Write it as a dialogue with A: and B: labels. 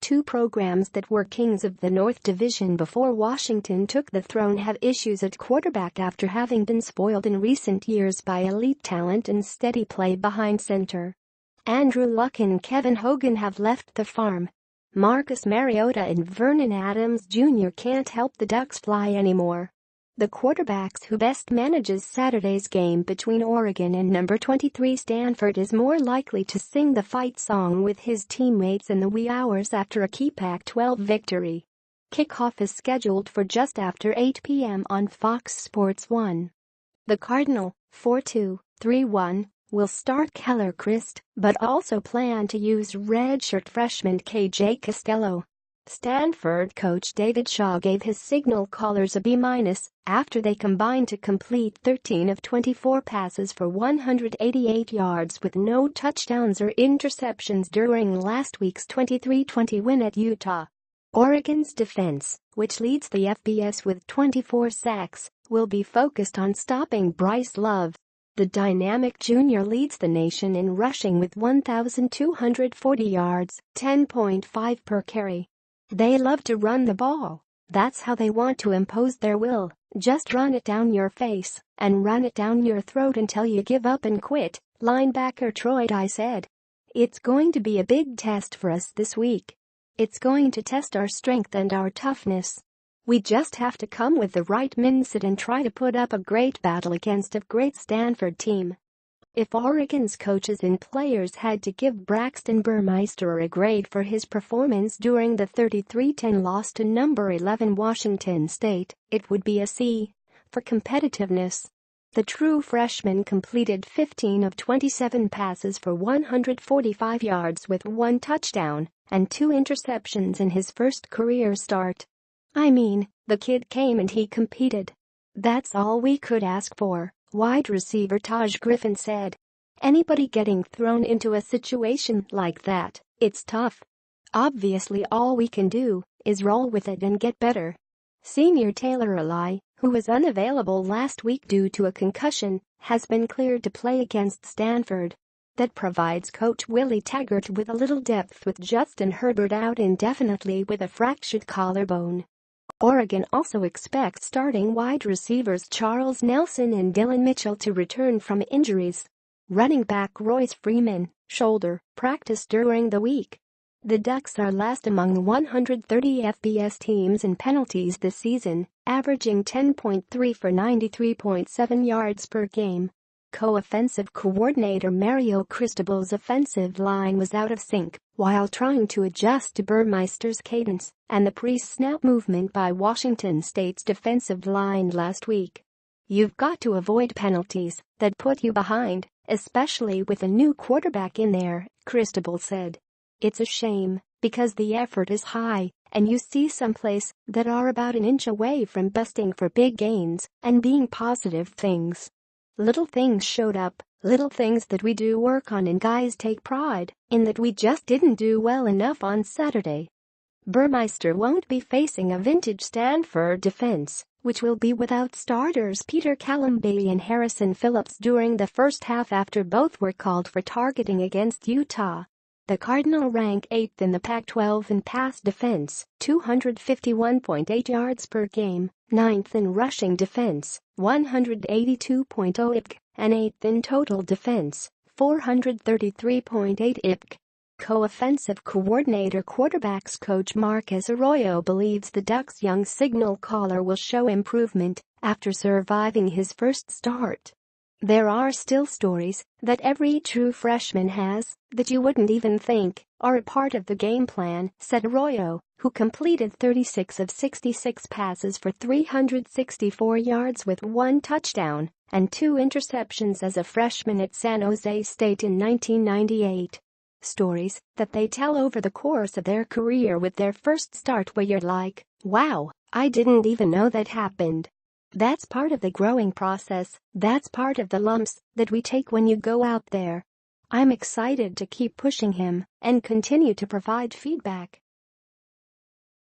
A: two programs that were kings of the North Division before Washington took the throne have issues at quarterback after having been spoiled in recent years by elite talent and steady play behind center. Andrew Luck and Kevin Hogan have left the farm. Marcus Mariota and Vernon Adams Jr. can't help the Ducks fly anymore. The quarterbacks who best manages Saturday's game between Oregon and number 23 Stanford is more likely to sing the fight song with his teammates in the wee hours after a key Pac-12 victory. Kickoff is scheduled for just after 8 p.m. on Fox Sports 1. The Cardinal, 4-2-3-1, will start Keller Christ, but also plan to use redshirt freshman KJ Costello. Stanford coach David Shaw gave his signal callers a B- after they combined to complete 13 of 24 passes for 188 yards with no touchdowns or interceptions during last week's 23-20 win at Utah. Oregon's defense, which leads the FBS with 24 sacks, will be focused on stopping Bryce Love. The dynamic junior leads the nation in rushing with 1,240 yards, 10.5 per carry. They love to run the ball. That's how they want to impose their will. Just run it down your face and run it down your throat until you give up and quit, linebacker Troy Dye said. It's going to be a big test for us this week. It's going to test our strength and our toughness. We just have to come with the right mindset and try to put up a great battle against a great Stanford team. If Oregon's coaches and players had to give Braxton Burmeister a grade for his performance during the 33-10 loss to number 11 Washington State, it would be a C for competitiveness. The true freshman completed 15 of 27 passes for 145 yards with one touchdown and two interceptions in his first career start. I mean, the kid came and he competed. That's all we could ask for, wide receiver Taj Griffin said. Anybody getting thrown into a situation like that, it's tough. Obviously all we can do is roll with it and get better. Senior Taylor Eli, who was unavailable last week due to a concussion, has been cleared to play against Stanford. That provides coach Willie Taggart with a little depth with Justin Herbert out indefinitely with a fractured collarbone. Oregon also expects starting wide receivers Charles Nelson and Dylan Mitchell to return from injuries. Running back Royce Freeman, shoulder, practiced during the week. The Ducks are last among 130 FBS teams in penalties this season, averaging 10.3 for 93.7 yards per game. Co-offensive coordinator Mario Cristobal's offensive line was out of sync while trying to adjust to Burmeister's cadence and the pre-snap movement by Washington State's defensive line last week. You've got to avoid penalties that put you behind, especially with a new quarterback in there, Cristobal said. It's a shame because the effort is high and you see some plays that are about an inch away from busting for big gains and being positive things. Little things showed up, little things that we do work on, and guys take pride in that we just didn't do well enough on Saturday. Burmeister won't be facing a vintage Stanford defense, which will be without starters Peter Kalambayi and Harrison Phillips during the first half after both were called for targeting against Utah. The Cardinal rank 8th in the Pac-12 in pass defense, 251.8 yards per game, 9th in rushing defense, 182.0 IPC, and 8th in total defense, 433.8 IPC. Co-offensive coordinator quarterbacks coach Marcus Arroyo believes the Ducks' young signal caller will show improvement after surviving his first start. There are still stories that every true freshman has that you wouldn't even think are a part of the game plan, said Arroyo, who completed 36 of 66 passes for 364 yards with one touchdown and two interceptions as a freshman at San Jose State in 1998. Stories that they tell over the course of their career with their first start where you're like, wow, I didn't even know that happened. That's part of the growing process, that's part of the lumps that we take when you go out there. I'm excited to keep pushing him and continue to provide feedback.